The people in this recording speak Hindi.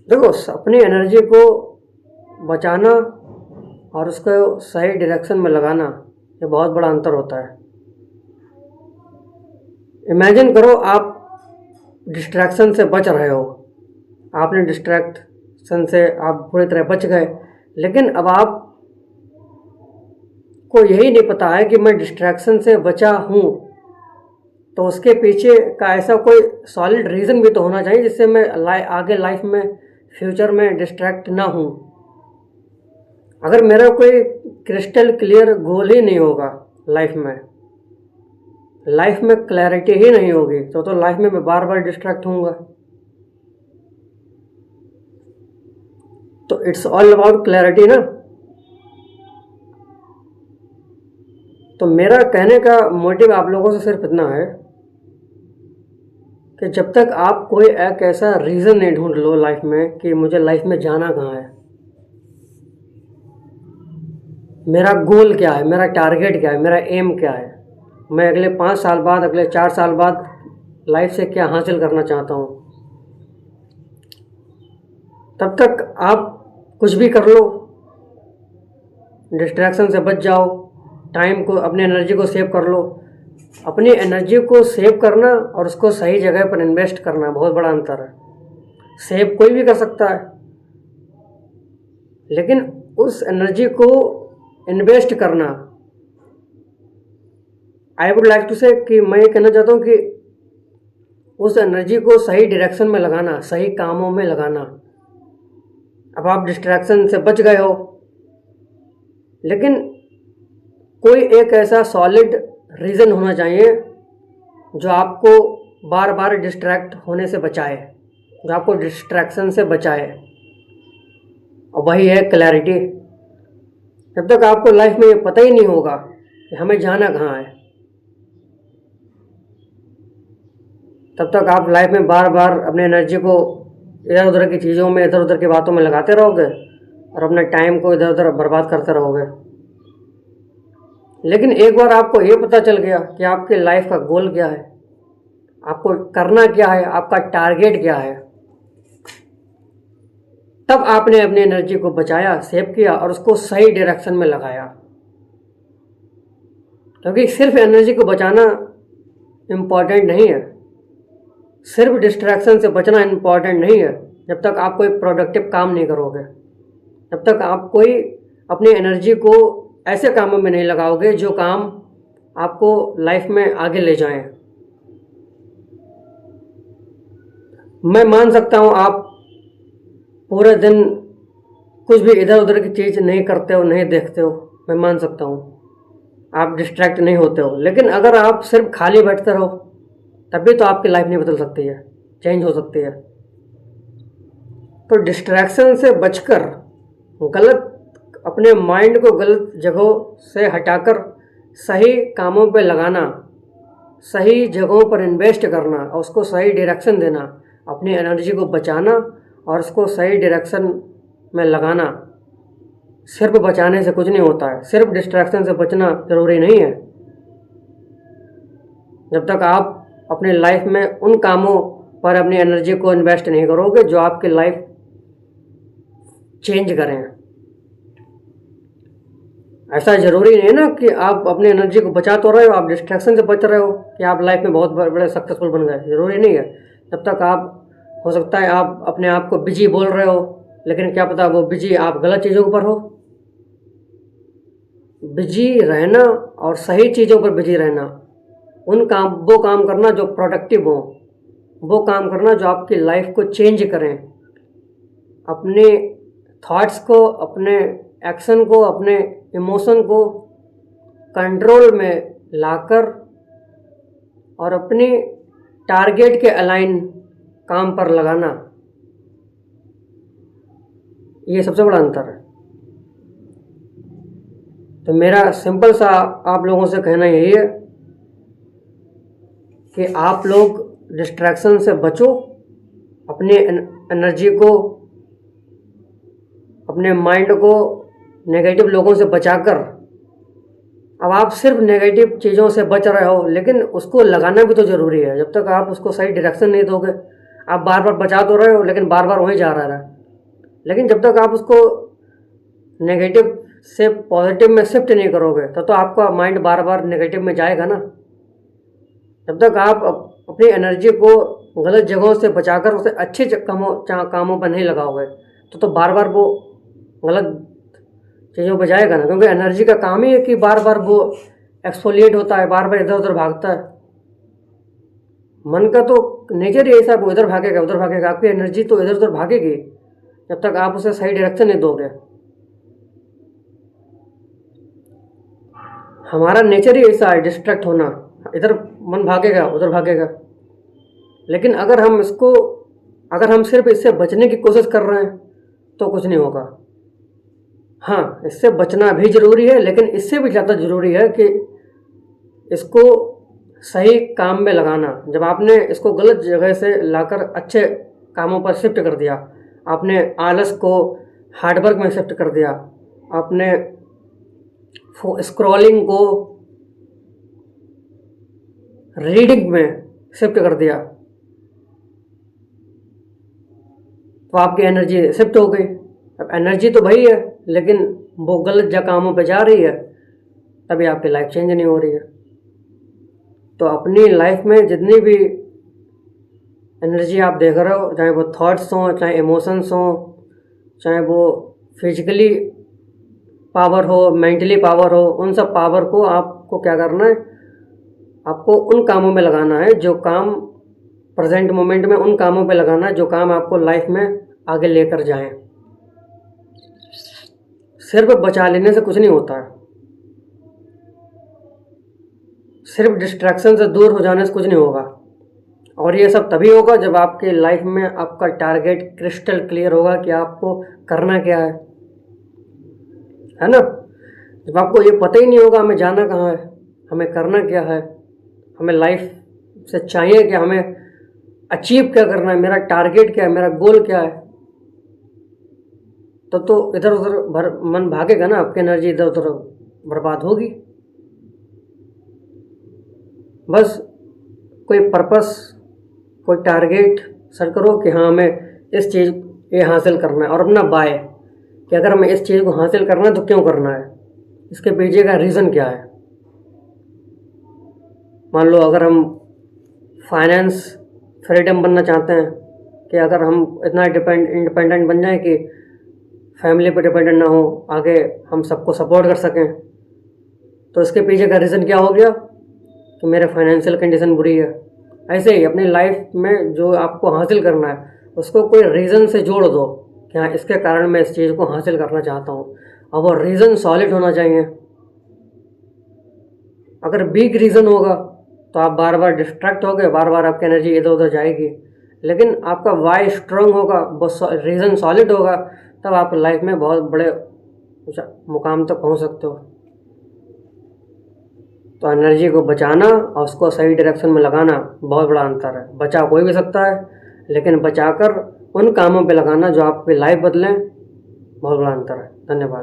देखो, अपनी एनर्जी को बचाना और उसको सही डायरेक्शन में लगाना, ये बहुत बड़ा अंतर होता है। इमेजिन करो, आप डिस्ट्रैक्शन से बच रहे हो, आपने डिस्ट्रैक्शन से आप पूरी तरह बच गए, लेकिन अब आप को यही नहीं पता है कि मैं डिस्ट्रैक्शन से बचा हूँ, तो उसके पीछे का ऐसा कोई सॉलिड रीज़न भी तो होना चाहिए जिससे मैं आगे लाइफ में, फ्यूचर में डिस्ट्रैक्ट ना हूँ। अगर मेरा कोई क्रिस्टल क्लियर गोल ही नहीं होगा लाइफ में क्लैरिटी ही नहीं होगी, तो लाइफ में मैं बार बार डिस्ट्रैक्ट होऊंगा। तो इट्स ऑल अबाउट क्लैरिटी ना। तो मेरा कहने का मोटिव आप लोगों से सिर्फ इतना है कि जब तक आप कोई एक ऐसा रीज़न नहीं ढूंढ लो लाइफ में कि मुझे लाइफ में जाना कहाँ है, मेरा गोल क्या है, मेरा टारगेट क्या है, मेरा एम क्या है, मैं अगले 5 साल बाद, अगले 4 साल बाद लाइफ से क्या हासिल करना चाहता हूँ, तब तक आप कुछ भी कर लो, डिस्ट्रैक्शन से बच जाओ, टाइम को, अपनी एनर्जी को सेव कर लो। अपनी एनर्जी को सेव करना और उसको सही जगह पर इन्वेस्ट करना बहुत बड़ा अंतर है। सेव कोई भी कर सकता है, लेकिन उस एनर्जी को इन्वेस्ट करना, आई वुड लाइक टू से कि मैं ये कहना चाहता हूँ कि उस एनर्जी को सही डायरेक्शन में लगाना, सही कामों में लगाना। अब आप डिस्ट्रैक्शन से बच गए हो, लेकिन कोई एक ऐसा सॉलिड रीज़न होना चाहिए जो आपको बार बार डिस्ट्रैक्ट होने से बचाए, जो आपको डिस्ट्रैक्शन से बचाए, और वही है क्लैरिटी। जब तक आपको लाइफ में ये पता ही नहीं होगा कि हमें जाना कहाँ है, तब तक आप लाइफ में बार बार अपनी एनर्जी को इधर उधर की चीज़ों में, इधर उधर की बातों में लगाते रहोगे और अपने टाइम को इधर उधर बर्बाद करते रहोगे। लेकिन एक बार आपको ये पता चल गया कि आपके लाइफ का गोल क्या है, आपको करना क्या है, आपका टारगेट क्या है, तब आपने अपनी एनर्जी को बचाया, सेव किया और उसको सही डायरेक्शन में लगाया। क्योंकि सिर्फ एनर्जी को बचाना इम्पॉर्टेंट नहीं है, सिर्फ डिस्ट्रैक्शन से बचना इम्पॉर्टेंट नहीं है। जब तक आप कोई प्रोडक्टिव काम नहीं करोगे, जब तक आप कोई अपनी एनर्जी को ऐसे कामों में नहीं लगाओगे जो काम आपको लाइफ में आगे ले जाएं। मैं मान सकता हूँ आप पूरे दिन कुछ भी इधर उधर की चीज़ नहीं करते हो, नहीं देखते हो, मैं मान सकता हूँ आप डिस्ट्रैक्ट नहीं होते हो, लेकिन अगर आप सिर्फ खाली बैठते रहो तब भी तो आपकी लाइफ नहीं बदल सकती है, चेंज हो सकती है। तो डिस्ट्रैक्शन से बचकर, गलत, अपने माइंड को गलत जगहों से हटाकर सही कामों पे लगाना, सही जगहों पर इन्वेस्ट करना और उसको सही डायरेक्शन देना, अपनी एनर्जी को बचाना और उसको सही डायरेक्शन में लगाना। सिर्फ बचाने से कुछ नहीं होता है, सिर्फ डिस्ट्रैक्शन से बचना ज़रूरी नहीं है। जब तक आप अपनी लाइफ में उन कामों पर अपनी एनर्जी को इन्वेस्ट नहीं करोगे जो आपकी लाइफ चेंज करें। ऐसा ज़रूरी नहीं है ना कि आप अपनी एनर्जी को बचा तो रहे हो, आप डिस्ट्रैक्शन से बच रहे हो कि आप लाइफ में बहुत बड़े सक्सेसफुल बन गए, ज़रूरी नहीं है। जब तक आप, हो सकता है आप अपने आप को बिजी बोल रहे हो, लेकिन क्या पता वो बिजी आप गलत चीज़ों पर हो। बिजी रहना और सही चीज़ों पर बिजी रहना, वो काम करना जो प्रोडक्टिव हो, वो काम करना जो आपकी लाइफ को चेंज करें, अपने थॉट्स को, अपने एक्शन को, अपने इमोशन को कंट्रोल में लाकर और अपने टारगेट के अलाइन काम पर लगाना, ये सबसे बड़ा अंतर है। तो मेरा सिंपल सा आप लोगों से कहना यही है कि आप लोग डिस्ट्रैक्शन से बचो, अपनी एनर्जी को, अपने माइंड को नेगेटिव लोगों से बचाकर। अब आप सिर्फ नेगेटिव चीज़ों से बच रहे हो, लेकिन उसको लगाना भी तो ज़रूरी है। जब तक आप उसको सही डायरेक्शन नहीं दोगे, आप बार बार बचा तो रहे हो लेकिन बार बार वहीं जा रहा है। लेकिन जब तक आप उसको नेगेटिव से पॉजिटिव में शिफ्ट नहीं करोगे तो आपका माइंड बार बार नेगेटिव में जाएगा ना। जब तक आप अपनी एनर्जी को गलत जगहों से बचाकर उसे अच्छे कामों पर नहीं लगाओगे तो बार बार वो गलत चीज़ों पर जाएगा ना, क्योंकि एनर्जी का काम ही है कि बार बार वो एक्सफोलिएट होता है, बार बार इधर उधर भागता है। मन का तो नेचर ही ऐसा, वो इधर भागेगा उधर भागेगा, आपकी एनर्जी तो इधर उधर भागेगी जब तक आप उसे सही डायरेक्शन नहीं दोगे। हमारा नेचर ही ऐसा है, डिस्ट्रैक्ट होना, इधर मन भागेगा उधर भागेगा। लेकिन अगर हम सिर्फ इससे बचने की कोशिश कर रहे हैं तो कुछ नहीं होगा। हाँ, इससे बचना भी ज़रूरी है, लेकिन इससे भी ज़्यादा ज़रूरी है कि इसको सही काम में लगाना। जब आपने इसको गलत जगह से लाकर अच्छे कामों पर शिफ्ट कर दिया, आपने आलस को हार्डवर्क में शिफ्ट कर दिया, आपने स्क्रॉलिंग को रीडिंग में शिफ्ट कर दिया, तो आपकी एनर्जी शिफ्ट हो गई। अब एनर्जी तो वही है, लेकिन वो गलत कामों पे जा रही है, तभी आपकी लाइफ चेंज नहीं हो रही है। तो अपनी लाइफ में जितनी भी एनर्जी आप देख रहे हो, चाहे वो थॉट्स हों, चाहे इमोशंस हों, चाहे वो फिजिकली पावर हो, मेंटली पावर हो, उन सब पावर को आपको क्या करना है, आपको उन कामों में लगाना है जो काम प्रेजेंट मोमेंट में, उन कामों पे लगाना है जो काम आपको लाइफ में आगे लेकर जाएं। सिर्फ बचा लेने से कुछ नहीं होता है, सिर्फ डिस्ट्रैक्शन से दूर हो जाने से कुछ नहीं होगा। और ये सब तभी होगा जब आपके लाइफ में आपका टारगेट क्रिस्टल क्लियर होगा कि आपको करना क्या है ना। जब आपको ये पता ही नहीं होगा हमें जाना कहाँ है, हमें करना क्या है, हमें लाइफ से चाहिए क्या, हमें अचीव क्या करना है, मेरा टारगेट क्या है, मेरा गोल क्या है, तो इधर उधर मन भागेगा ना, आपकी एनर्जी इधर उधर बर्बाद होगी। बस कोई पर्पस, कोई टारगेट सेट करो कि हाँ हमें इस चीज़ ये हासिल करना है, और अपना बाय कि अगर हमें इस चीज़ को हासिल करना है तो क्यों करना है, इसके पीछे का रीज़न क्या है। मान लो अगर हम फाइनेंस फ्रीडम बनना चाहते हैं, कि अगर हम इतना इंडिपेंडेंट बन जाएं कि फैमिली पर डिपेंडेंट ना हो, आगे हम सबको सपोर्ट कर सकें, तो इसके पीछे का रीज़न क्या हो गया कि मेरे फाइनेंशियल कंडीशन बुरी है। ऐसे ही अपनी लाइफ में जो आपको हासिल करना है उसको कोई रीज़न से जोड़ दो कि हाँ इसके कारण मैं इस चीज़ को हासिल करना चाहता हूँ, और वो रीज़न सॉलिड होना चाहिए। अगर वीक रीज़न होगा तो आप बार बार डिस्ट्रैक्ट होगे, बार बार आपकी एनर्जी इधर उधर जाएगी। लेकिन आपका वाई स्ट्रांग होगा, वो रीज़न सॉलिड होगा, तब आप लाइफ में बहुत बड़े मुकाम तक पहुंच सकते हो। तो एनर्जी को बचाना और उसको सही डायरेक्शन में लगाना बहुत बड़ा अंतर है। बचा कोई भी सकता है, लेकिन बचाकर उन कामों पे लगाना जो आपकी लाइफ बदलें, बहुत बड़ा अंतर है। धन्यवाद।